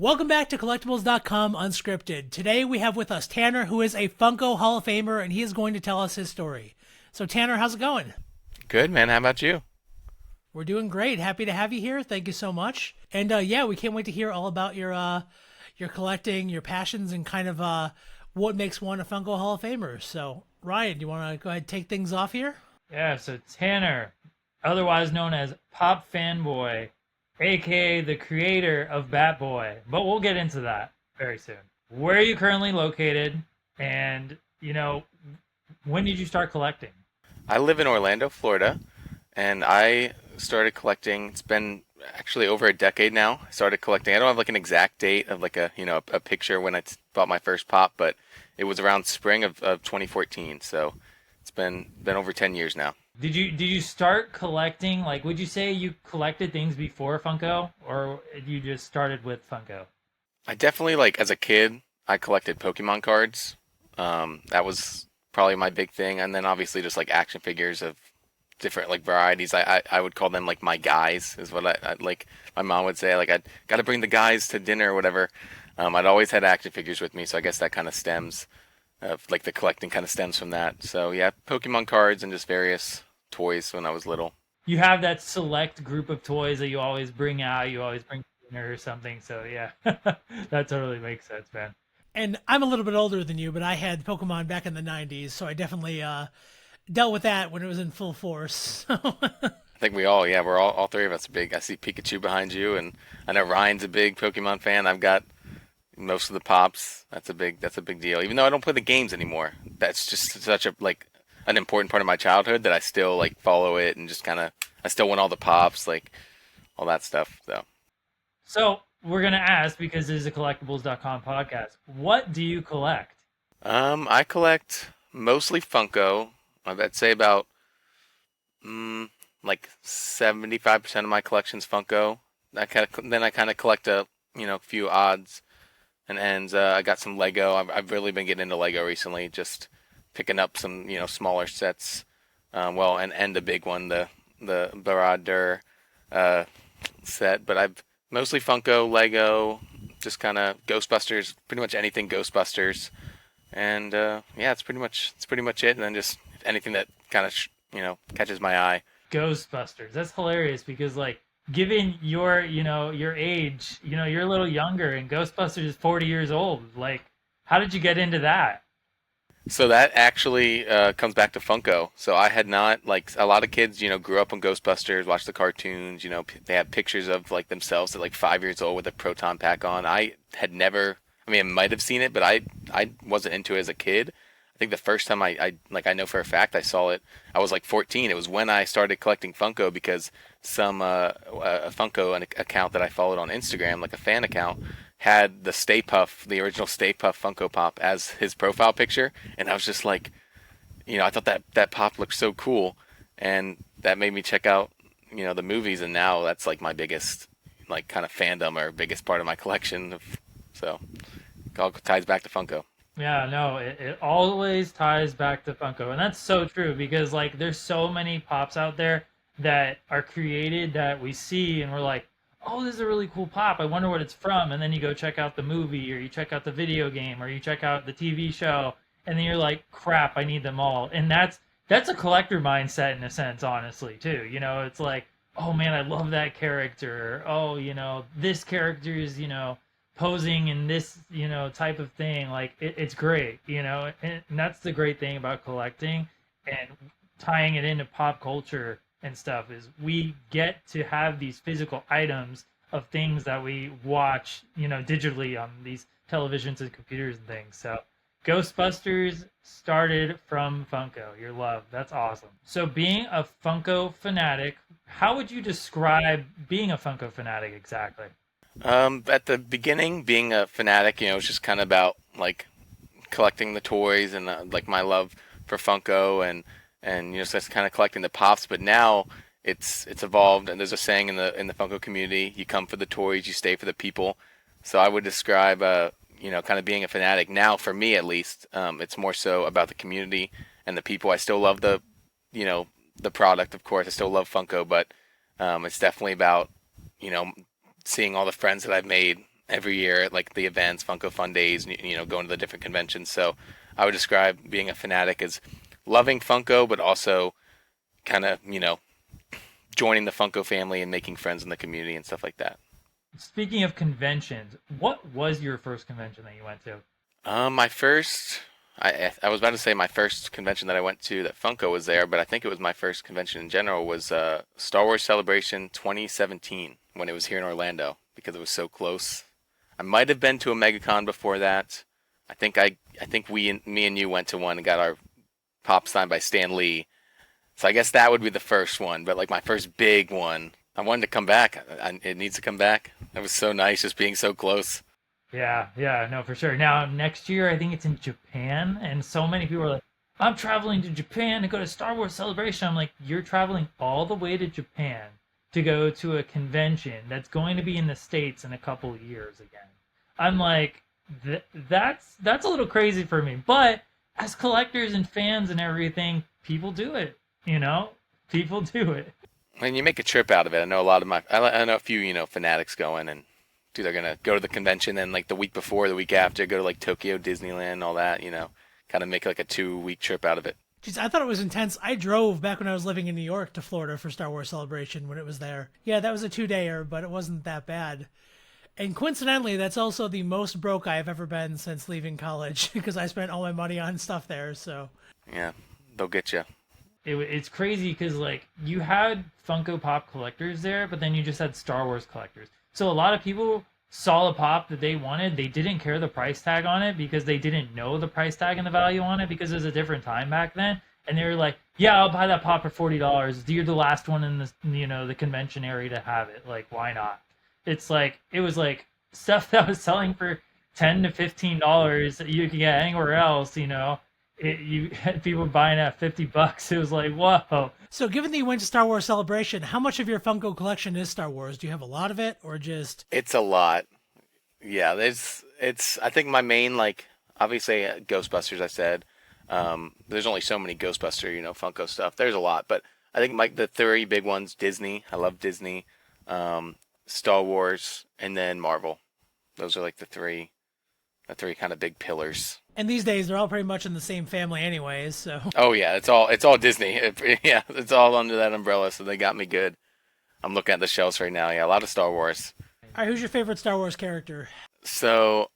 Welcome back to Collectibles.com Unscripted. Today we have with us Tanner, who is a Funko Hall of Famer, and he is going to tell us his story. So Tanner, how's it going? Good, man. How about you? We're doing great. Happy to have you here. Thank you so much. And yeah, we can't wait to hear all about your collecting, your passions, and kind of what makes one a Funko Hall of Famer. So Ryan, do you want to go ahead and take things off here? Yeah, so Tanner, otherwise known as Pop Fanboy, aka the creator of Bat Boy, but we'll get into that very soon. Where are you currently located, and when did you start collecting? I live in Orlando, Florida, and I started collecting. It's been actually over a decade now. I started collecting. I don't have like an exact date of like a picture when I bought my first pop, but it was around spring of 2014. So it's been over 10 years now. Did you start collecting, like, would you say you collected things before Funko, or you just started with Funko? I definitely, like, as a kid, I collected Pokemon cards. That was probably my big thing, and then obviously just like action figures of different like varieties. I would call them like my guys, is what I like. My mom would say, like, I got to bring the guys to dinner or whatever. I'd always had action figures with me, so I guess that kind of stems. Like the collecting kind of stems from that. So yeah, Pokemon cards and just various toys when I was little. You have that select group of toys that you always bring out, you always bring to dinner or something, so yeah. That totally makes sense, man. And I'm a little bit older than you, but I had Pokemon back in the 90s, so I definitely dealt with that when it was in full force. I think we all, yeah, we're all three of us are big. I see Pikachu behind you, and I know Ryan's a big Pokemon fan. I've got most of the pops. That's a big deal. Even though I don't play the games anymore, that's just such a like an important part of my childhood that I still like follow it and just kind of I still want all the pops, like all that stuff. So we're gonna ask, because this is a collectibles.com podcast, what do you collect? I collect mostly Funko. I'd say about like 75% of my collection's Funko. Then I kind of collect a few odds and ends. I got some Lego. I've really been getting into Lego recently, just picking up some smaller sets. And the big one, the Baradur set. But I've mostly Funko, Lego, just kind of Ghostbusters, pretty much anything Ghostbusters, and yeah, it's pretty much it. And then just anything that kind of catches my eye. Ghostbusters. That's hilarious because, like, given your age, you're a little younger, and Ghostbusters is 40 years old. Like, how did you get into that? So that actually comes back to Funko. So I had not, like a lot of kids, grew up on Ghostbusters, watched the cartoons. They had pictures of like themselves at like 5 years old with a proton pack on. I had never, I mean, I might have seen it, but I wasn't into it as a kid. I think the first time I know for a fact I saw it, I was like 14. It was when I started collecting Funko because some a Funko account that I followed on Instagram, like a fan account, had the Stay Puff, the original Stay Puff Funko Pop as his profile picture, and I was just like, I thought that pop looked so cool, and that made me check out, the movies, and now that's like my biggest, like, kind of fandom or biggest part of my collection. So it all ties back to Funko. Yeah, no, it always ties back to Funko. And that's so true because, like, there's so many pops out there that are created that we see and we're like, oh, this is a really cool pop. I wonder what it's from. And then you go check out the movie, or you check out the video game, or you check out the TV show, and then you're like, crap, I need them all. And that's a collector mindset in a sense, honestly, too. It's like, oh man, I love that character. Oh, this character is, posing in this type of thing. Like, it's great, and that's the great thing about collecting and tying it into pop culture and stuff, is we get to have these physical items of things that we watch digitally on these televisions and computers and things. So Ghostbusters started from Funko, your love. That's awesome. So being a Funko fanatic, how would you describe being a Funko fanatic exactly? At the beginning, being a fanatic, it was just kind of about like collecting the toys and like my love for Funko and so it's kind of collecting the pops. But now it's evolved, and there's a saying in the Funko community: you come for the toys, you stay for the people. So I would describe kind of being a fanatic now, for me at least. It's more so about the community and the people. I still love the product, of course. I still love Funko, but it's definitely about seeing all the friends that I've made every year at like the events, Funko Fun Days, and going to the different conventions. So I would describe being a fanatic as loving Funko, but also kind of joining the Funko family and making friends in the community and stuff like that. Speaking of conventions, what was your first convention that you went to? My first, I was about to say my first convention that I went to that Funko was there, but I think it was my first convention in general was Star Wars Celebration 2017 when it was here in Orlando because it was so close. I might have been to a MegaCon before that. I think me and you went to one and got our pop signed by Stan Lee. So I guess that would be the first one, but like my first big one, I wanted to come back. It needs to come back. It was so nice just being so close. Yeah, yeah, no, for sure. Now, next year, I think it's in Japan, and so many people are like, I'm traveling to Japan to go to Star Wars Celebration. I'm like, you're traveling all the way to Japan to go to a convention that's going to be in the States in a couple of years again. I'm like, that's a little crazy for me. But as collectors and fans and everything, people do it, you know? People do it. And you make a trip out of it. I know a lot of I know a few, fanatics going and they're gonna go to the convention and like the week before, the week after, go to like Tokyo, Disneyland, all that, kind of make like a 2 week trip out of it. Jeez, I thought it was intense. I drove back when I was living in New York to Florida for Star Wars Celebration when it was there. Yeah, that was a 2-dayer, but it wasn't that bad. And coincidentally, that's also the most broke I've ever been since leaving college because I spent all my money on stuff there. So Yeah, they'll get you. It's crazy because like you had Funko Pop collectors there, but then you just had Star Wars collectors. So a lot of people saw a pop that they wanted. They didn't care the price tag on it because they didn't know the price tag and the value on it because it was a different time back then. And they were like, "Yeah, I'll buy that pop for $40. You're the last one in the convention area to have it. Like, why not?" It's like it was like stuff that was selling for $10 to $15 that you could get anywhere else. You had people buying at $50. It was like, whoa. So, given that you went to Star Wars Celebration, how much of your Funko collection is Star Wars? Do you have a lot of it, or just? It's a lot. Yeah, it's. I think my main obviously Ghostbusters. I said, there's only so many Ghostbuster, Funko stuff. There's a lot, but I think the three big ones: Disney. I love Disney, Star Wars, and then Marvel. Those are like the three kind of big pillars. And these days, they're all pretty much in the same family, anyways. So, Oh yeah, it's all Disney. Yeah, it's all under that umbrella. So they got me good. I'm looking at the shelves right now. Yeah, a lot of Star Wars. all right, who's your favorite Star Wars character? So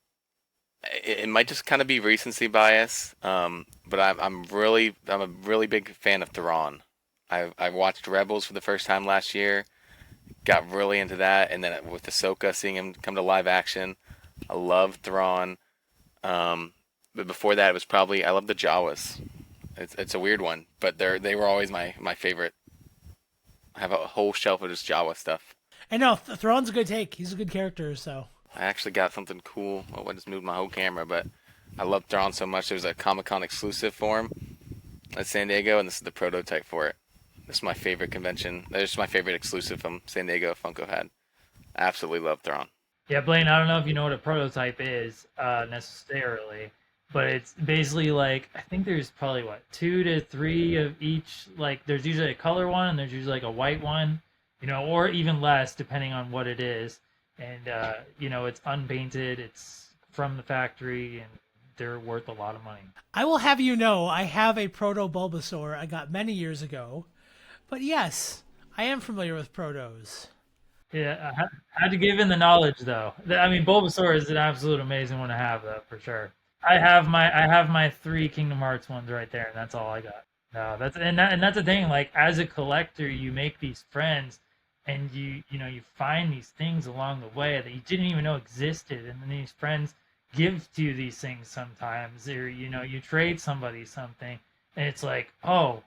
it might just kind of be recency bias. But I'm a really big fan of Thrawn. I watched Rebels for the first time last year. Got really into that, and then with Ahsoka, seeing him come to live action, I love Thrawn. But before that, it was probably I love the Jawas. It's a weird one, but they were always my favorite. I have a whole shelf of just Jawa stuff. I know Thrawn's a good take. He's a good character. So, I actually got something cool. Oh, I just moved my whole camera, but I love Thrawn so much. There's a Comic-Con exclusive for him at San Diego, and this is the prototype for it. This is my favorite convention. This is my favorite exclusive from San Diego Funko had. I absolutely love Thrawn. Yeah, Blaine, I don't know if you know what a prototype is necessarily, but it's basically like, I think there's probably, 2 to 3 of each. Like, there's usually a color one, and there's usually like a white one, or even less, depending on what it is. And, it's unpainted, it's from the factory, and they're worth a lot of money. I will have you know, I have a Proto Bulbasaur I got many years ago. But yes, I am familiar with Protos. Yeah, I had to give in the knowledge though. I mean, Bulbasaur is an absolute amazing one to have though, for sure. I have my 3 Kingdom Hearts ones right there, and that's all I got. No, that's the thing. Like as a collector, you make these friends, and you find these things along the way that you didn't even know existed, and then these friends give to you these things sometimes, or you trade somebody something, and it's like, oh,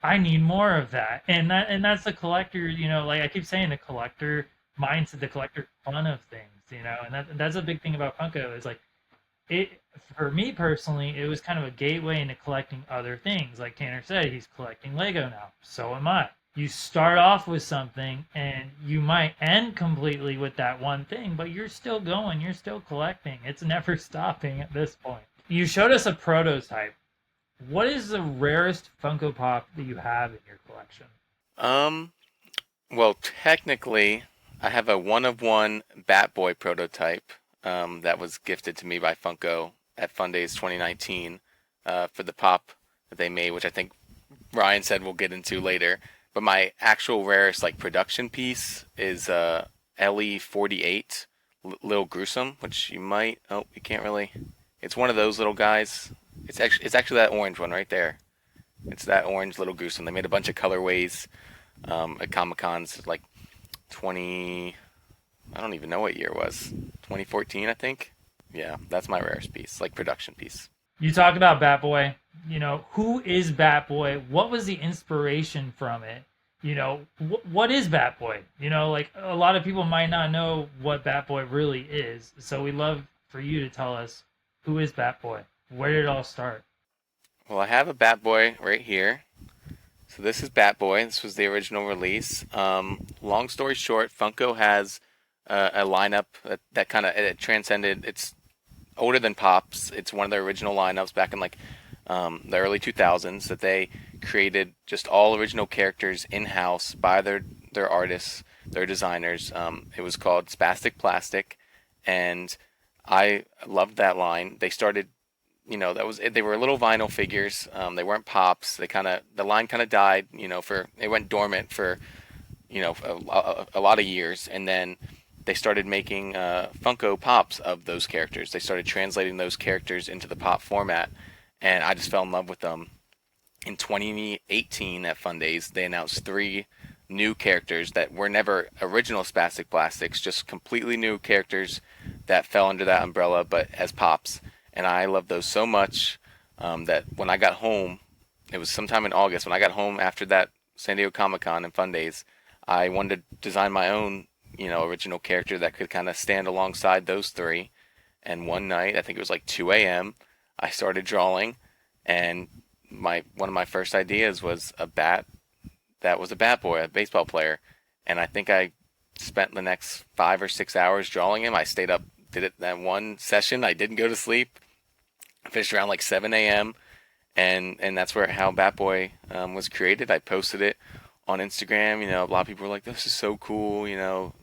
I need more of that. And that's the collector, like I keep saying, the collector mindset, the collector fun of things, and that's a big thing about Funko is like it for me personally, it was kind of a gateway into collecting other things. Like Tanner said, he's collecting Lego now. So am I. You start off with something and you might end completely with that one thing, but you're still going, you're still collecting. It's never stopping at this point. You showed us a prototype. What is the rarest Funko Pop that you have in your collection? Well, technically, I have a one of one Batboy prototype that was gifted to me by Funko at Fun Days 2019 for the pop that they made, which I think Ryan said we'll get into later. But my actual rarest like production piece is LE48 Little Gruesome, which you might you can't really. It's one of those little guys. It's actually that orange one right there. It's that orange Little Gruesome. They made a bunch of colorways at Comic Cons like 20. I don't even know what year it was. 2014, I think. Yeah, that's my rarest piece, like production piece. You talk about Batboy. Who is Batboy? What was the inspiration from it? What is Batboy? Like a lot of people might not know what Batboy really is. So we'd love for you to tell us who is Batboy? Where did it all start? Well, I have a Batboy right here. So this is Batboy. This was the original release. Long story short, Funko has a lineup that kind of it transcended. It's older than Pops. It's one of their original lineups back in like the early 2000s that they created just all original characters in-house by their artists, their designers. It was called Spastic Plastic, and I loved that line. They started, they were little vinyl figures. They weren't Pops. The line kind of died. It went dormant for a lot of years, and then they started making Funko Pops of those characters. They started translating those characters into the Pop format, and I just fell in love with them. In 2018 at Fun Days, they announced 3 new characters that were never original Spastic Plastics, just completely new characters that fell under that umbrella, but as Pops. And I loved those so much that when I got home, it was sometime in August, when I got home after that San Diego Comic-Con and Fun Days, I wanted to design my own, original character that could kind of stand alongside those 3. And one night, I think it was like 2 a.m., I started drawing, and one of my first ideas was a bat that was a Batboy, a baseball player. And I think I spent the next 5 or 6 hours drawing him. I stayed up, did it that one session. I didn't go to sleep. I finished around like 7 a.m. And that's how Batboy was created. I posted it on Instagram. A lot of people were like, "This is so cool.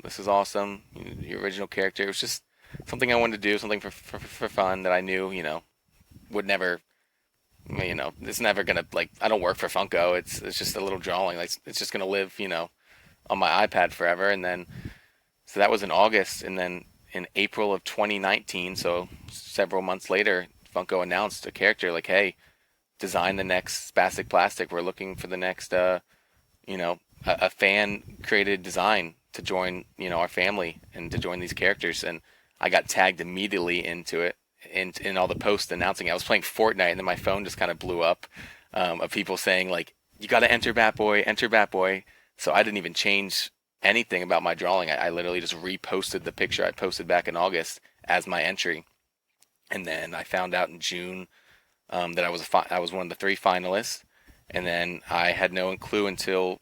This is awesome. The original character." It was just something I wanted to do, something for fun that I knew, would never, it's never gonna like. I don't work for Funko. It's just a little drawing. Like it's just gonna live, on my iPad forever. And then, so that was in August, and then in April of 2019, so several months later, Funko announced a character like, "Hey, design the next Spastic Plastic. We're looking for the next, a fan created design to join, our family and to join these characters." And I got tagged immediately into it in all the posts announcing it. I was playing Fortnite, and then my phone just kind of blew up of people saying like, "You got to enter Batboy, enter Batboy." So I didn't even change anything about my drawing. I literally just reposted the picture I posted back in August as my entry. And then I found out in June that I was one of the 3 finalists. And then I had no clue until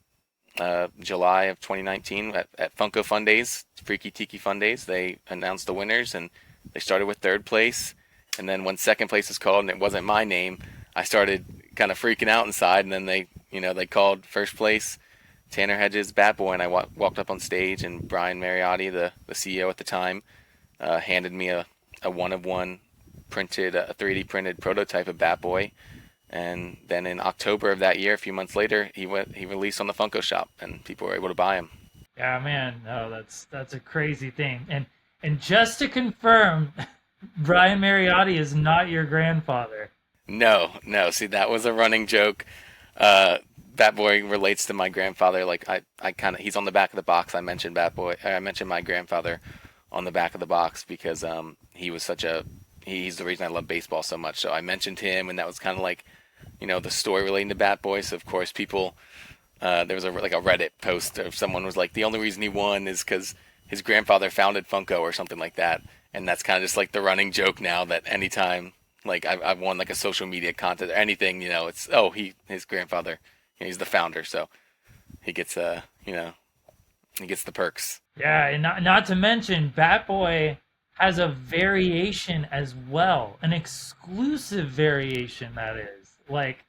July of 2019 at Funko Fun Days, Freaky Tiki Fun Days. They announced the winners, and they started with 3rd place. And then when 2nd place was called and it wasn't my name, I started kind of freaking out inside. And then they called 1st place Tanner Hedges Batboy, and I walked up on stage, and Brian Mariotti, the CEO at the time, handed me a one-of-one printed, a 3D printed prototype of Batboy. And then in October of that year, a few months later, he released on the Funko Shop, and people were able to buy him. Yeah, man, no, that's a crazy thing. And just to confirm, Brian Mariotti is not your grandfather. No. See, that was a running joke. Batboy relates to my grandfather. Like I kind of, he's on the back of the box. I mentioned Batboy. I mentioned my grandfather on the back of the box because he was he's the reason I love baseball so much. So I mentioned him, and that was kind of like, the story relating to Batboy. So of course people, there was a Reddit post of someone was like, the only reason he won is because his grandfather founded Funko or something like that. And that's kind of just like the running joke now that anytime like I've won like a social media contest or anything, it's his grandfather, he's the founder, so he gets he gets the perks. Yeah, and not to mention Batboy has a variation as well, an exclusive variation that is. Like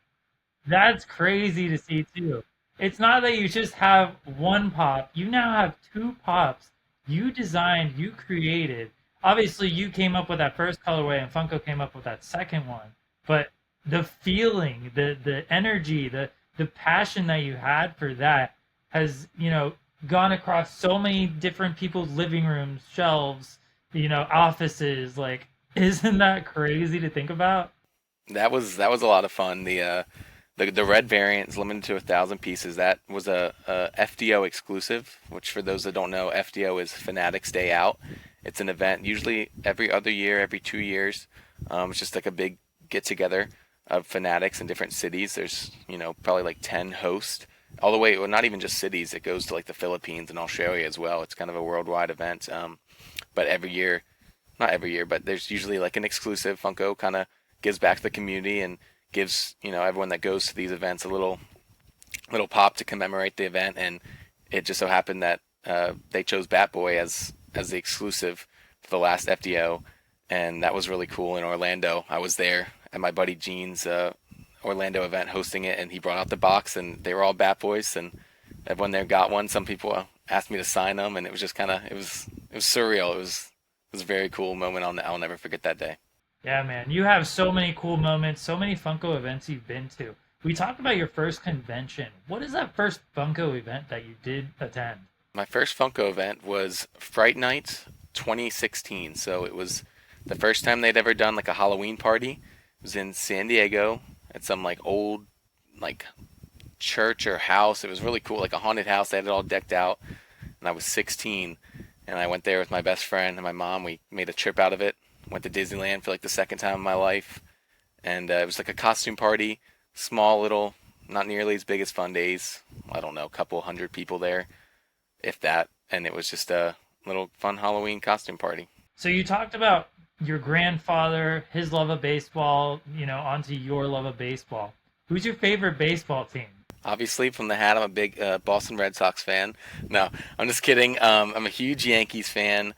that's crazy to see too. It's not that you just have one pop, you now have 2 pops you designed, you created. obviously you came up with that first colorway and Funko came up with that second one, but the feeling, the energy, the passion that you had for that has, gone across so many different people's living rooms, shelves, offices. Like, isn't that crazy to think about? That was a lot of fun. The red variant is limited to 1,000 pieces. That was a FDO exclusive, which for those that don't know, FDO is Fanatics Day Out. It's an event usually every other year, every 2 years. It's just like a big get together of fanatics in different cities. There's probably like 10 hosts all the way. Well, not even just cities. It goes to like the Philippines and Australia as well. It's kind of a worldwide event. But every year, not every year, but there's usually like an exclusive. Funko kind of gives back to the community and gives everyone that goes to these events a little pop to commemorate the event. And it just so happened that they chose Batboy as the exclusive for the last FDO, and that was really cool in Orlando. I was there at my buddy Gene's Orlando event hosting it, and he brought out the box, and they were all Batboys, and everyone there got one. Some people asked me to sign them, and it was just kind of it was surreal. It was a very cool moment. I'll never forget that day. Yeah, man, you have so many cool moments, so many Funko events you've been to. We talked about your first convention. What is that first Funko event that you did attend? My first Funko event was Fright Night 2016. So it was the first time they'd ever done like a Halloween party. It was in San Diego at some like old like church or house. It was really cool, like a haunted house. They had it all decked out. And I was 16, and I went there with my best friend and my mom. We made a trip out of it. Went to Disneyland for like the second time in my life, and it was like a costume party, small little, not nearly as big as Fun Days. I don't know, a couple hundred people there, if that, and it was just a little fun Halloween costume party. So you talked about your grandfather, his love of baseball, onto your love of baseball. Who's your favorite baseball team? Obviously, from the hat, I'm a big Boston Red Sox fan. No, I'm just kidding. I'm a huge Yankees fan.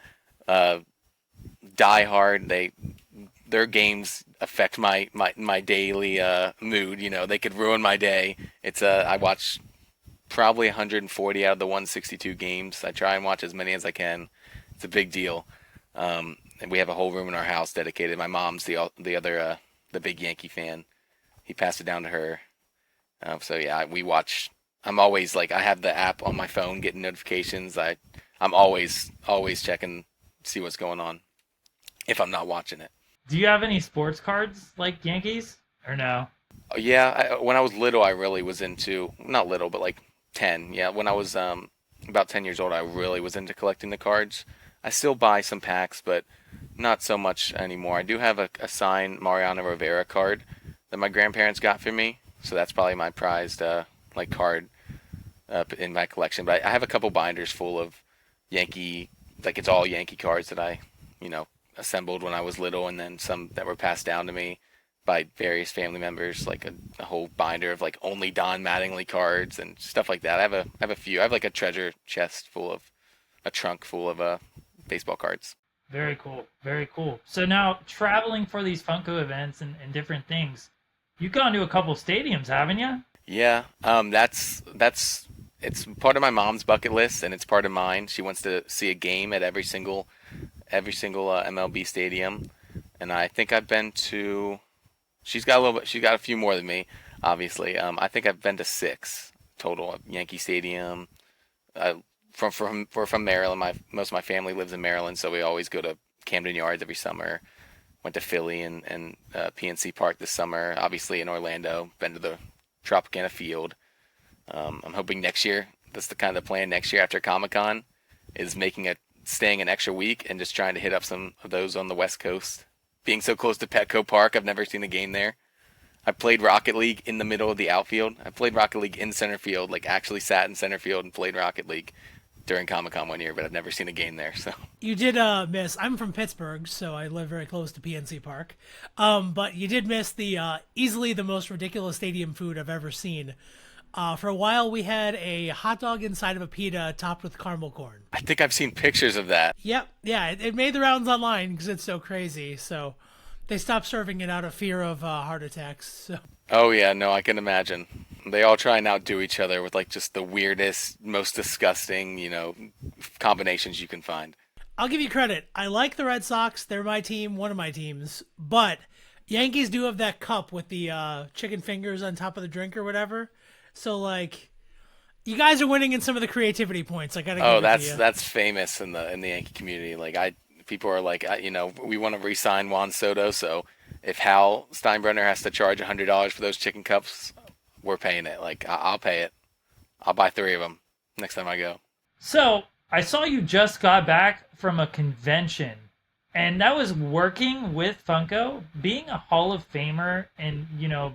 Die hard. Their games affect my daily mood. They could ruin my day. I watch probably 140 out of the 162 games. I try and watch as many as I can. It's a big deal. And we have a whole room in our house dedicated. My mom's the big Yankee fan. He passed it down to her. So yeah, we watch. I'm always like, I have the app on my phone getting notifications. I'm always checking, see what's going on if I'm not watching it. Do you have any sports cards like Yankees or no? Yeah, when I was little, I really was into, not little, but like 10. Yeah, when I was about 10 years old, I really was into collecting the cards. I still buy some packs, but not so much anymore. I do have a signed Mariano Rivera card that my grandparents got for me, so that's probably my prized like card in my collection. But I have a couple binders full of Yankee, like it's all Yankee cards that I, assembled when I was little, and then some that were passed down to me by various family members, like a whole binder of like only Don Mattingly cards and stuff like that. I have a few. I have like a treasure chest full of, a trunk full of baseball cards. Very cool. Very cool. So now traveling for these Funko events and different things, you've gone to a couple stadiums, haven't you? Yeah, that's it's part of my mom's bucket list, and it's part of mine. She wants to see a game at every single MLB stadium, and I think I've been to. She's got a few more than me, obviously. I think I've been to 6 total. Yankee Stadium. We're from Maryland. Most of my family lives in Maryland, so we always go to Camden Yards every summer. Went to Philly and PNC Park this summer. Obviously in Orlando. Been to the Tropicana Field. I'm hoping next year. That's the kind of plan next year after Comic-Con is staying an extra week and just trying to hit up some of those on the West Coast. Being so close to Petco Park, I've never seen a game there. I played Rocket League in the middle of the outfield. I played Rocket League in center field, like actually sat in center field and played Rocket League during Comic-Con one year, but I've never seen a game there. So You did miss. I'm from Pittsburgh, so I live very close to PNC Park. But you did miss the easily the most ridiculous stadium food I've ever seen. For a while, we had a hot dog inside of a pita topped with caramel corn. I think I've seen pictures of that. Yep, yeah, it made the rounds online because it's so crazy. So they stopped serving it out of fear of heart attacks. So. Oh yeah, no, I can imagine. They all try and outdo each other with like just the weirdest, most disgusting, combinations you can find. I'll give you credit. I like the Red Sox. They're my team, one of my teams. But Yankees do have that cup with the chicken fingers on top of the drink or whatever. So like, you guys are winning in some of the creativity points. I gotta Oh, give it to you. that's famous in the Yankee community. Like people are like, we want to re-sign Juan Soto, so if Hal Steinbrenner has to charge $100 for those chicken cups, we're paying it. Like I'll pay it. I'll buy 3 of them next time I go. So I saw you just got back from a convention, and that was working with Funko. Being a Hall of Famer, and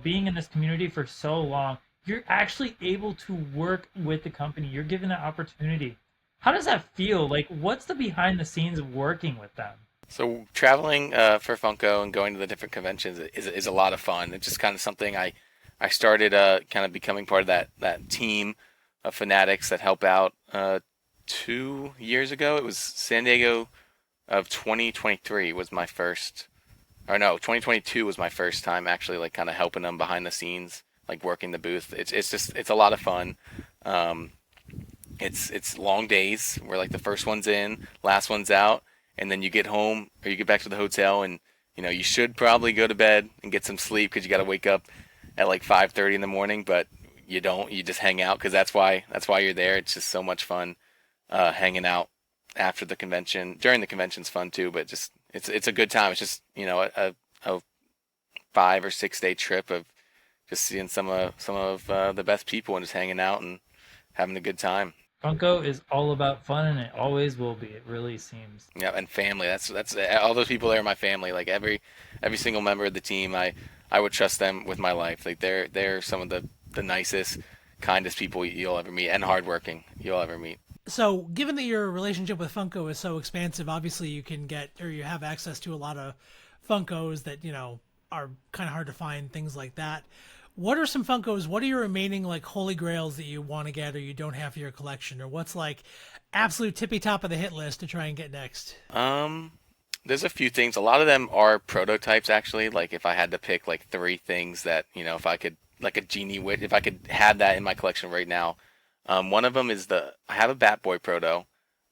being in this community for so long, you're actually able to work with the company. You're given that opportunity. How does that feel? Like, what's the behind the scenes of working with them? So traveling for Funko and going to the different conventions is a lot of fun. It's just kind of something I started kind of becoming part of that team of fanatics that help out 2 years ago. It was San Diego of 2023 was my first, or no, 2022 was my first time actually like kind of helping them behind the scenes, like working the booth. It's a lot of fun. Um, it's long days. We're like the first one's in, last one's out, and then you get home or you get back to the hotel and you should probably go to bed and get some sleep because you got to wake up at like 5:30 in the morning, but you don't. You just hang out because that's why you're there. It's just so much fun hanging out after the convention. During the convention's fun too, but just it's a good time. It's just a 5 or 6 day trip of just seeing some of the best people and just hanging out and having a good time. Funko is all about fun, and it always will be. It really seems. Yeah, and family. That's all those people there are my family. Like every single member of the team, I would trust them with my life. Like they're some of the nicest, kindest people you'll ever meet, and hardworking you'll ever meet. So, given that your relationship with Funko is so expansive, obviously you can get or you have access to a lot of Funkos that are kind of hard to find, things like that. What are some Funkos? What are your remaining like holy grails that you want to get or you don't have for your collection, or what's like absolute tippy top of the hit list to try and get next? There's a few things. A lot of them are prototypes actually. Like if I had to pick like 3 things that if I could like a genie witch, if I could have that in my collection right now. One of them is I have a Batboy proto,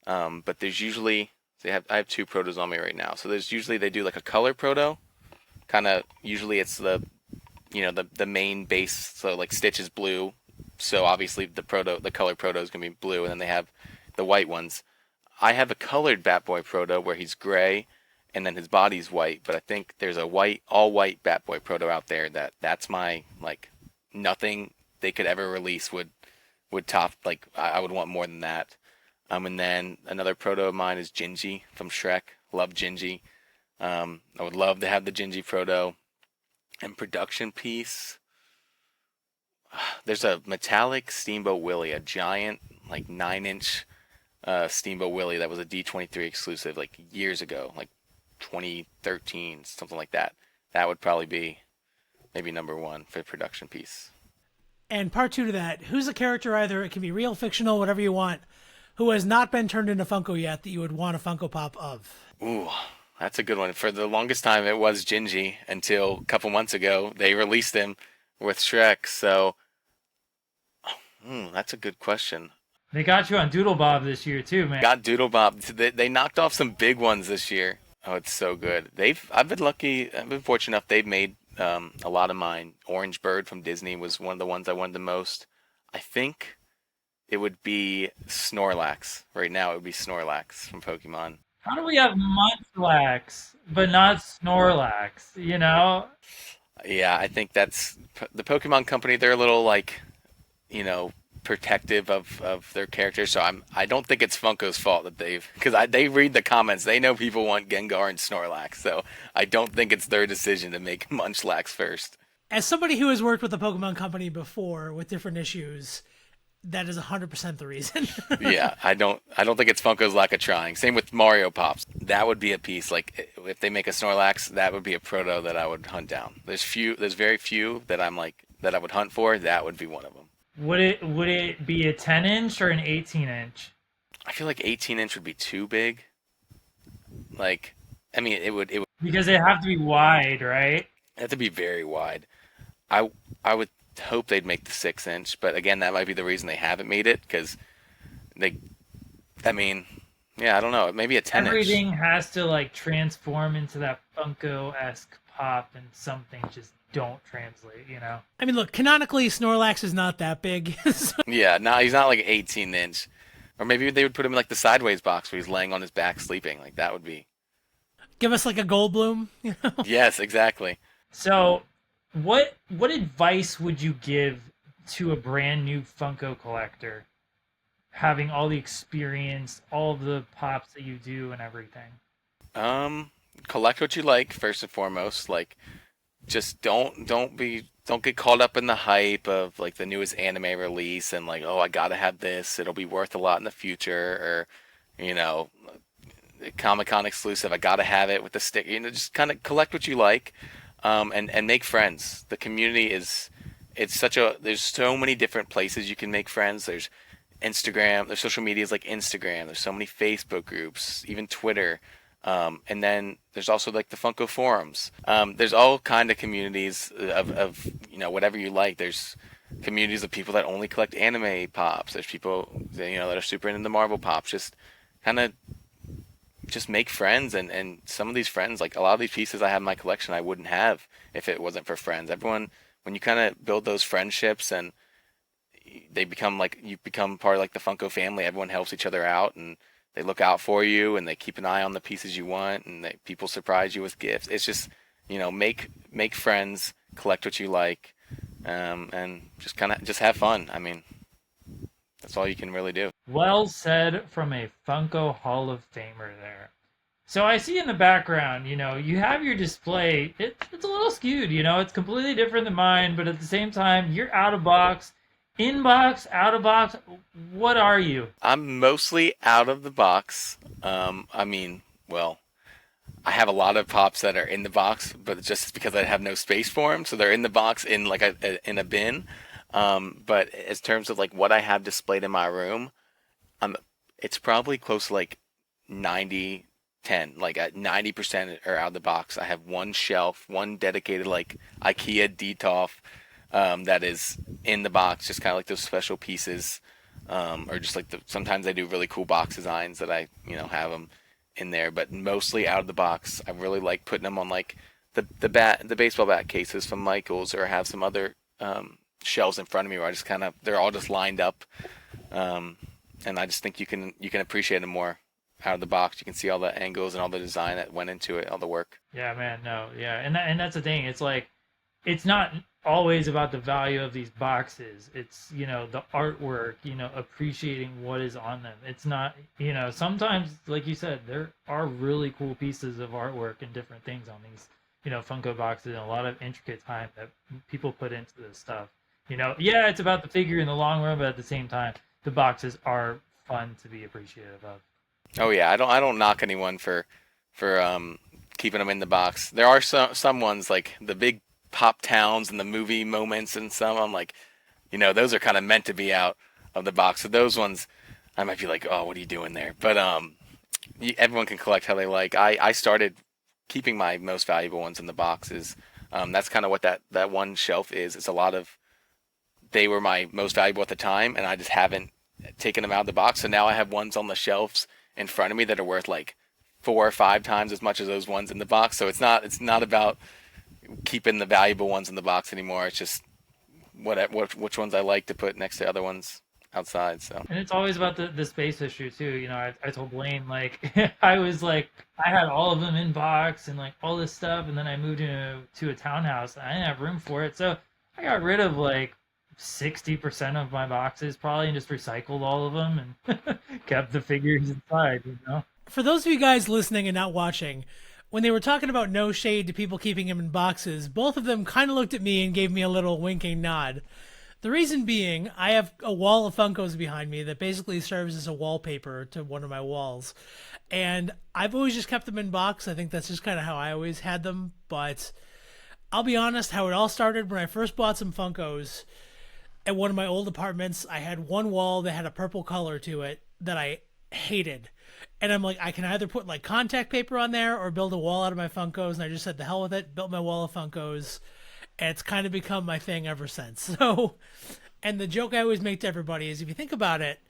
but there's usually I have 2 protos on me right now. So there's usually they do like a color proto, kind of usually it's the main base. So like Stitch is blue, so obviously the color proto is gonna be blue, and then they have the white ones. I have a colored Batboy proto where he's gray, and then his body's white. But I think there's a all white Batboy proto out there that's my like nothing they could ever release would top, like I would want more than that. And then another proto of mine is Gingy from Shrek. Love Gingy. I would love to have the Gingy proto. And production piece, there's a metallic Steamboat Willie, a giant like 9-inch Steamboat Willie that was a D23 exclusive like years ago, like 2013, something like that. That would probably be maybe number 1 for production piece. And part 2 to that, who's a character, either it can be real, fictional, whatever you want, who has not been turned into Funko yet that you would want a Funko Pop of? Ooh, that's a good one. For the longest time, it was Gingy until a couple months ago they released him with Shrek. So, that's a good question. They got you on Doodle Bob this year too, man. Got Doodle Bob. They knocked off some big ones this year. Oh, it's so good. I've been lucky. I've been fortunate enough. They've made a lot of mine. Orange Bird from Disney was one of the ones I wanted the most. I think it would be Snorlax. Right now, it would be Snorlax from Pokemon. How do we have Munchlax but not Snorlax? Yeah, I think that's the Pokemon Company. They're a little like, protective of their characters. So I don't think it's Funko's fault that because they read the comments. They know people want Gengar and Snorlax. So I don't think it's their decision to make Munchlax first. As somebody who has worked with the Pokemon Company before with different issues, that is 100% the reason. Yeah, I don't think it's Funko's lack of trying. Same with Mario Pops. That would be a piece. Like if they make a Snorlax, that would be a proto that I would hunt down. There's very few that I'm like that I would hunt for. That would be one of them. Would it be a 10-inch or an 18-inch? I feel like 18-inch would be too big. Like, I mean, it would Because they have to be wide, right? have to be very wide. I would hope they'd make the 6-inch, but again, that might be the reason they haven't made it because I mean, Yeah, I don't know. Maybe a 10 inch. Everything has to like transform into that Funko-esque pop, and some things just don't translate, you know? I mean, look, canonically, Snorlax is not that big. So Yeah, no, he's not like 18 inch. Or maybe they would put him in like the sideways box where he's laying on his back sleeping. Like that would be. give us like a Goldblum, you know? Yes, exactly. So, what advice would you give to a brand new Funko collector, having all the experience, all of the pops that you do, and everything? Um, Collect what you like first and foremost. Like, just don't get caught up in the hype of like the newest anime release and like, oh, I gotta have this. It'll be worth a lot in the future, or you know, Comic Con exclusive. I gotta have it with the stick. You know, just kind of collect what you like, and make friends. The community is it's such a there's so many different places you can make friends. There's Instagram, there's social medias like Instagram. There's so many Facebook groups, even Twitter. And then there's also like the Funko forums. There's all kind of communities of whatever you like. There's communities of people that only collect anime pops. There's people that are super into the Marvel pops. Just kind of just make friends, and some of these friends, like a lot of these pieces I have in my collection, I wouldn't have if it wasn't for friends. Everyone, when you kind of build those friendships and they become like you become part of like the Funko family. Everyone helps each other out, and they look out for you, and they keep an eye on the pieces you want, and people surprise you with gifts. It's just make friends, collect what you like, and just kind of just have fun. I mean, that's all you can really do. Well said from a Funko Hall of Famer there. So I see in the background, you have your display. It's a little skewed, it's completely different than mine, but at the same time, you're out of box, in box, out of box. What are you? I'm mostly out of the box. I mean, well, I have a lot of pops that are in the box, but it's just because I have no space for them, so they're in the box in like in a bin. But in terms of like what I have displayed in my room, it's probably close to like 90-10. Like at 90% are out of the box. I have one shelf, one dedicated like IKEA Detolf, that is in the box, just kind of like those special pieces, or just like sometimes I do really cool box designs that I have them in there, but mostly out of the box. I really like putting them on like the baseball bat cases from Michaels, or have some other shelves in front of me where I just kind of they're all just lined up, and I just think you can appreciate them more out of the box. You can see all the angles and all the design that went into it, all the work. Yeah, man, no, yeah, and that's the thing. It's like it's not always about the value of these boxes. It's the artwork, appreciating what is on them. It's not sometimes, like you said, there are really cool pieces of artwork and different things on these Funko boxes, and a lot of intricate time that people put into this stuff. Yeah, it's about the figure in the long run, but at the same time, the boxes are fun to be appreciative of. Oh yeah, I don't knock anyone for keeping them in the box. There are some ones like the big pop towns and the movie moments, and some I'm like, those are kind of meant to be out of the box. So those ones I might be like, oh, what are you doing there? But everyone can collect how they like. I started keeping my most valuable ones in the boxes. That's kind of what that one shelf is. It's a lot of they were my most valuable at the time, and I just haven't taken them out of the box. So now I have ones on the shelves in front of me that are worth like 4 or 5 times as much as those ones in the box. So it's not about keeping the valuable ones in the box anymore. It's just which ones I like to put next to other ones outside. So And it's always about the space issue too. I told Blaine, like I was like I had all of them in box and like all this stuff, and then I moved to a townhouse and I didn't have room for it, so I got rid of like 60% of my boxes probably, and just recycled all of them and kept the figures inside. For those of you guys listening and not watching, when they were talking about no shade to people keeping them in boxes, both of them kind of looked at me and gave me a little winking nod. The reason being, I have a wall of Funkos behind me that basically serves as a wallpaper to one of my walls. And I've always just kept them in box. I think that's just kind of how I always had them. But I'll be honest, how it all started when I first bought some Funkos at one of my old apartments. I had one wall that had a purple color to it that I hated. And I'm like, I can either put like contact paper on there or build a wall out of my Funkos. And I just said, the hell with it, built my wall of Funkos. And it's kind of become my thing ever since. So, and the joke I always make to everybody is, if you think about it,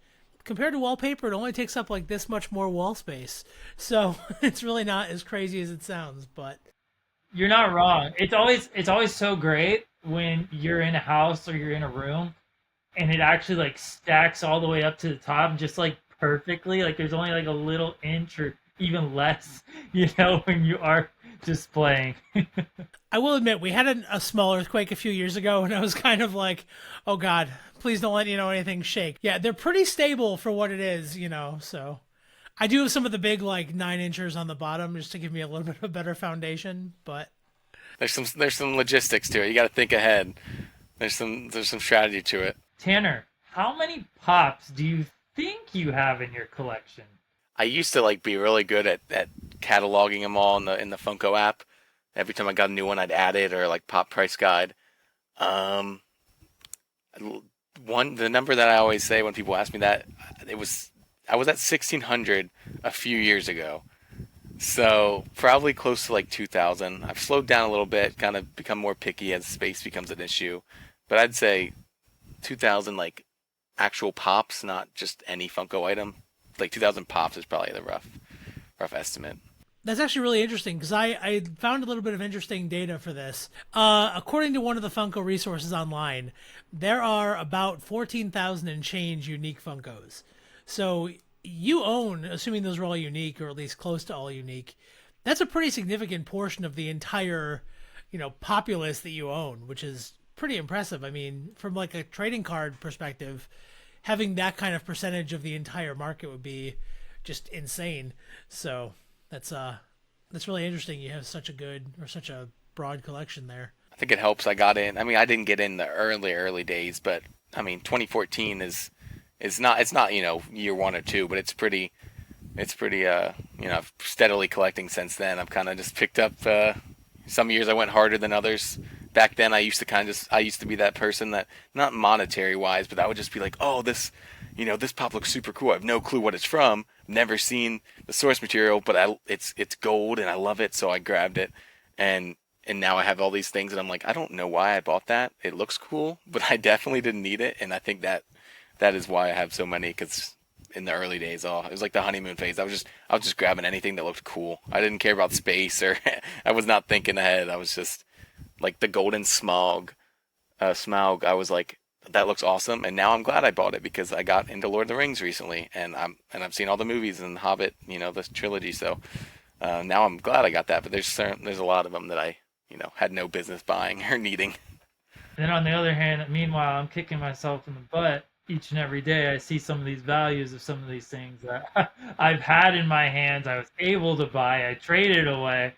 compared to wallpaper, it only takes up like this much more wall space. So it's really not as crazy as it sounds. But You're not wrong. It's always so great when you're in a house or you're in a room and it actually like stacks all the way up to the top just like perfectly. Like there's only like a little inch or even less, when you are displaying. I will admit, we had a small earthquake a few years ago, and I was kind of like, oh God, please don't let anything shake. Yeah, they're pretty stable for what it is, so. I do have some of the big, like, 9 inchers on the bottom just to give me a little bit of a better foundation, but. There's some logistics to it. You got to think ahead. There's some strategy to it. Tanner, how many pops do you think you have in your collection? I used to like be really good at cataloging them all in the Funko app. Every time I got a new one, I'd add it or like pop price guide. Um, the number that I always say when people ask me that I was at 1,600 a few years ago, so probably close to like 2,000. I've slowed down a little bit, kind of become more picky as space becomes an issue, but I'd say 2,000 like actual pops, not just any Funko item. Like 2,000 pops is probably the rough estimate. That's actually really interesting because I found a little bit of interesting data for this. According to one of the Funko resources online, there are about 14,000 and change unique Funkos. So you own, assuming those are all unique or at least close to all unique, that's a pretty significant portion of the entire, populace that you own, which is pretty impressive. I mean, from like a trading card perspective, having that kind of percentage of the entire market would be just insane. So that's really interesting. You have such a broad collection there. I think it helps. I got in. I mean, I didn't get in the early days, but I mean, 2014 is not year one or two, but it's pretty I've steadily collecting since then. I've kind of just picked up. Some years I went harder than others. Back then, I used to be that person that, not monetary wise, but I would just be like, oh, this pop looks super cool. I have no clue what it's from. Never seen the source material, but it's gold and I love it, so I grabbed it. And now I have all these things, and I'm like, I don't know why I bought that. It looks cool, but I definitely didn't need it, and I think that is why I have so many. Because in the early days, it was like the honeymoon phase. I was just grabbing anything that looked cool. I didn't care about space, or I was not thinking ahead. I was just like the golden Smaug. I was like, that looks awesome, and now I'm glad I bought it because I got into Lord of the Rings recently, and I've seen all the movies and Hobbit, the trilogy. So now I'm glad I got that. But there's a lot of them that I had no business buying or needing. And then on the other hand, meanwhile, I'm kicking myself in the butt each and every day. I see some of these values of some of these things that I've had in my hands. I was able to buy. I traded away.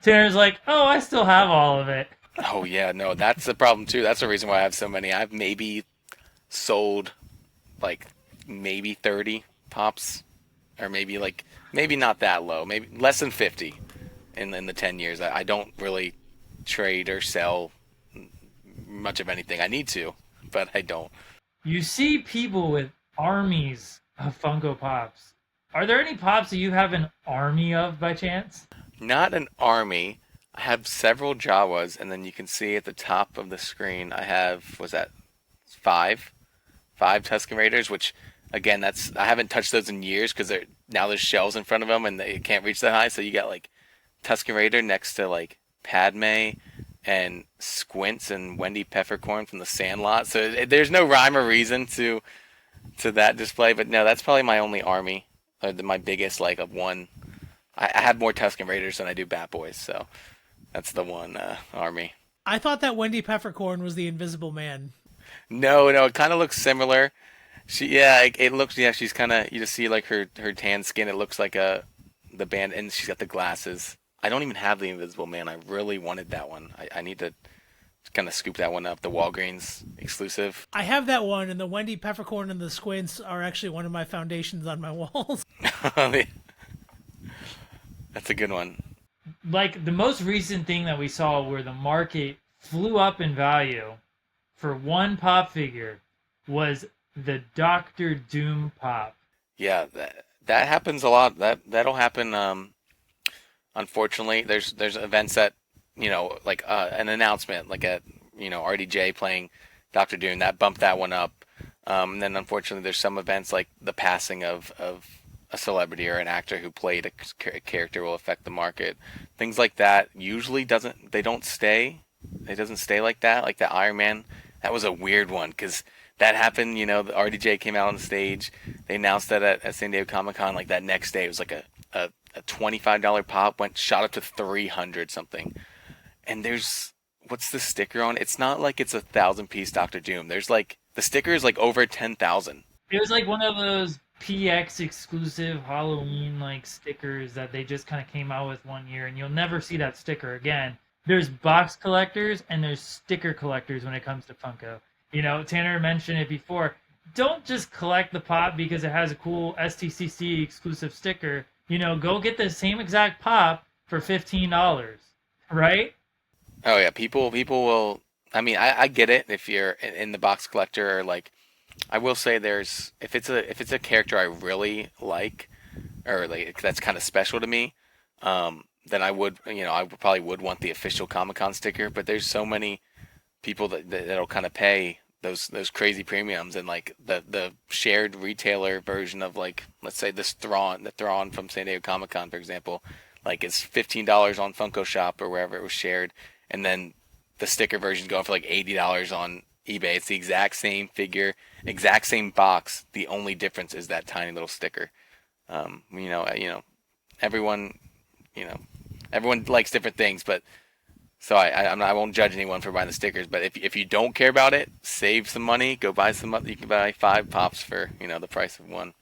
Tanner's like, oh, I still have all of it. Oh yeah, no, that's the problem too. That's the reason why I have so many. I've maybe sold like maybe 30 pops, or maybe not that low, maybe less than 50 in the 10 years. I don't really trade or sell much of anything. I need to, but I don't. You see people with armies of Funko Pops. Are there any Pops that you have an army of by chance? Not an army. I have several Jawas, and then you can see at the top of the screen I have, was that 5 Tusken Raiders, which again, I haven't touched those in years because now there's shelves in front of them and they can't reach that high. So you got like Tusken Raider next to like Padme and Squints and Wendy Peppercorn from The Sandlot. So there's no rhyme or reason to that display, but no, that's probably my only army, or my biggest like of one. I have more Tusken Raiders than I do Bat Boys, so that's the one army. I thought that Wendy Peppercorn was the Invisible Man. No, it kind of looks similar. It looks, she's kind of, you just see like her tan skin. It looks like the band, and she's got the glasses. I don't even have the Invisible Man. I really wanted that one. I need to kind of scoop that one up, the Walgreens exclusive. I have that one, and the Wendy Peppercorn and the Squints are actually one of my foundations on my walls. That's a good one. Like the most recent thing that we saw where the market flew up in value for one pop figure was the Doctor Doom pop. Yeah, that happens a lot. That'll happen. Unfortunately, there's events that like an announcement, like a RDJ playing Doctor Doom, that bumped that one up. And then unfortunately, there's some events like the passing of a celebrity or an actor who played a character will affect the market. Things like that usually doesn't they don't stay. It doesn't stay like that. Like the Iron Man, that was a weird one because that happened. You know, the RDJ came out on the stage. They announced that at San Diego Comic Con. Like that next day, it was like a $25 pop shot up to 300 something. And there's what's the sticker on? It's not like it's 1,000-piece Doctor Doom. There's like the sticker is like over 10,000. It was like one of those PX exclusive Halloween like stickers that they just kind of came out with one year, and you'll never see that sticker again. There's box collectors and there's sticker collectors when it comes to Funko. You know, Tanner mentioned it before. Don't just collect the pop because it has a cool STCC exclusive sticker. You know, go get the same exact pop for $15, right? Oh yeah, people will. I mean, I get it if you're in the box collector or like. I will say there's if it's a character I really like or like that's kind of special to me, then I would I probably would want the official Comic Con sticker. But there's so many people that'll kind of pay those crazy premiums and like the shared retailer version of like let's say the Thrawn from San Diego Comic Con for example, like it's $15 on Funko Shop or wherever it was shared, and then the sticker version's going for like $80 on eBay. It's the exact same figure, exact same box. The only difference is that tiny little sticker. Everyone, everyone likes different things, but so I won't judge anyone for buying the stickers. But if you don't care about it, save some money. Go buy some. You can buy 5 pops for the price of one.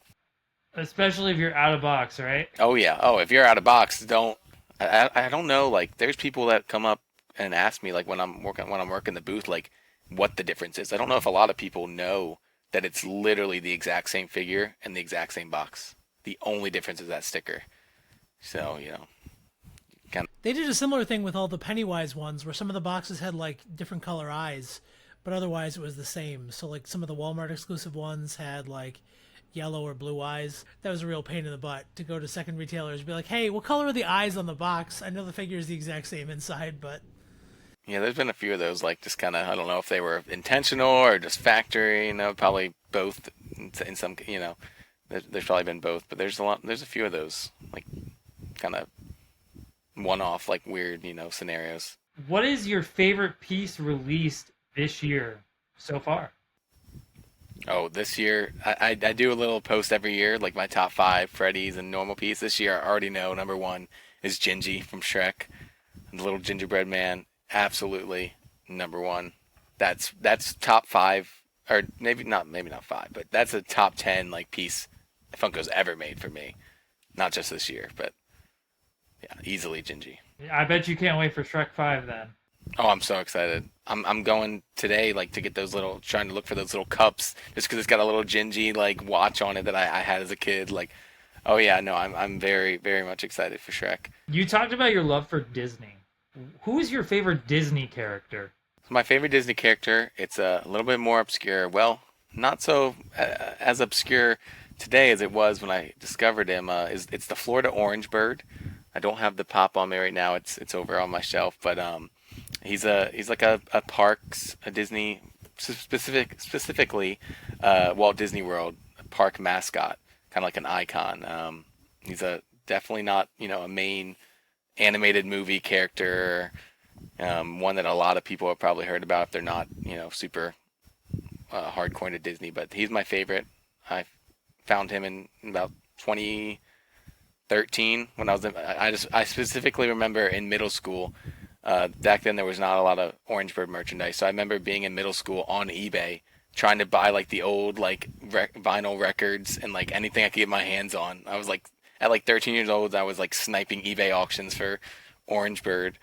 Especially if you're out of box, right? Oh yeah. Oh, if you're out of box, don't. I don't know. Like there's people that come up and ask me like when I'm working the booth like what the difference is. I don't know if a lot of people know that it's literally the exact same figure and the exact same box. The only difference is that sticker. So, They did a similar thing with all the Pennywise ones where some of the boxes had like different color eyes, but otherwise it was the same. So like some of the Walmart exclusive ones had like yellow or blue eyes. That was a real pain in the butt to go to second retailers and be like, hey, what color are the eyes on the box? I know the figure is the exact same inside, but yeah, there's been a few of those, like just kind of, I don't know if they were intentional or just factory, probably both in some, there's probably been both, but there's a few of those, like kind of one-off, like weird, scenarios. What is your favorite piece released this year so far? Oh, this year, I do a little post every year, like my top 5 Freddy's and normal piece. This year, I already know number 1 is Gingy from Shrek, the little gingerbread man. Absolutely number 1. That's top 5, or maybe not 5, but that's a top 10 like piece Funko's ever made for me. Not just this year, but yeah, easily Gingy. I bet you can't wait for Shrek 5 then. Oh, I'm so excited. I'm going today like to get trying to look for those little cups just because it's got a little Gingy like watch on it that I had as a kid. Like, oh yeah, no, I'm very, very much excited for Shrek. You talked about your love for Disney. Who is your favorite Disney character? So my favorite Disney character, it's a little bit more obscure. Well, not so as obscure today as it was when I discovered him. It's the Florida Orange Bird. I don't have the pop on me right now. It's over on my shelf, but he's like a Disney specifically Walt Disney World park mascot, kind of like an icon. He's definitely not a main animated movie character, one that a lot of people have probably heard about if they're not super hardcore into Disney, but he's my favorite. I found him in about 2013 when I was I specifically remember in middle school. Back then there was not a lot of Orange Bird merchandise, so I remember being in middle school on eBay trying to buy like the old like vinyl records and like anything I could get my hands on. I was like at like 13 years old, I was like sniping eBay auctions for Orange Bird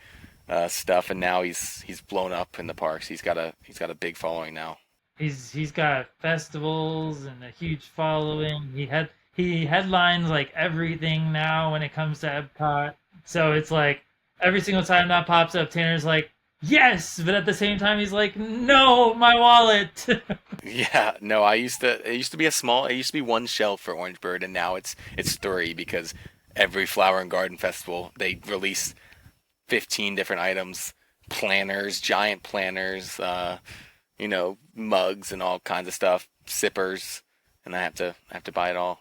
stuff, and now he's blown up in the parks. He's got a big following now. He's got festivals and a huge following. He headlines like everything now when it comes to Epcot. So it's like every single time that pops up, Tanner's like, yes, but at the same time he's like, no, my wallet. Yeah, no, it used to be one shelf for Orange Bird, and now it's 3 because every Flower and Garden Festival they release 15 different items, planners, giant planners, mugs and all kinds of stuff. sippers, and I have to buy it all.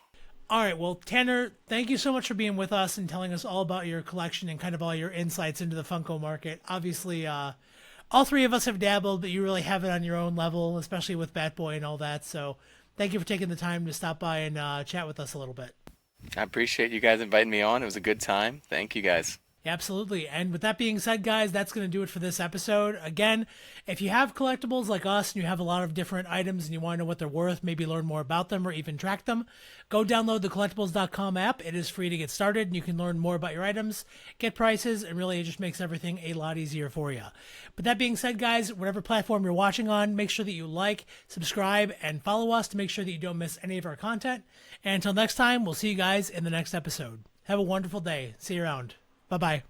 All right, well, Tanner, thank you so much for being with us and telling us all about your collection and kind of all your insights into the Funko market. Obviously, all three of us have dabbled, but you really have it on your own level, especially with Batboy and all that. So thank you for taking the time to stop by and chat with us a little bit. I appreciate you guys inviting me on. It was a good time. Thank you guys. Absolutely. And with that being said, guys, that's going to do it for this episode. Again, if you have collectibles like us and you have a lot of different items and you want to know what they're worth, maybe learn more about them or even track them, go download the collectibles.com app. It is free to get started and you can learn more about your items, get prices, and really it just makes everything a lot easier for you. But that being said, guys, whatever platform you're watching on, make sure that you like, subscribe, and follow us to make sure that you don't miss any of our content. And until next time, we'll see you guys in the next episode. Have a wonderful day. See you around. Bye-bye.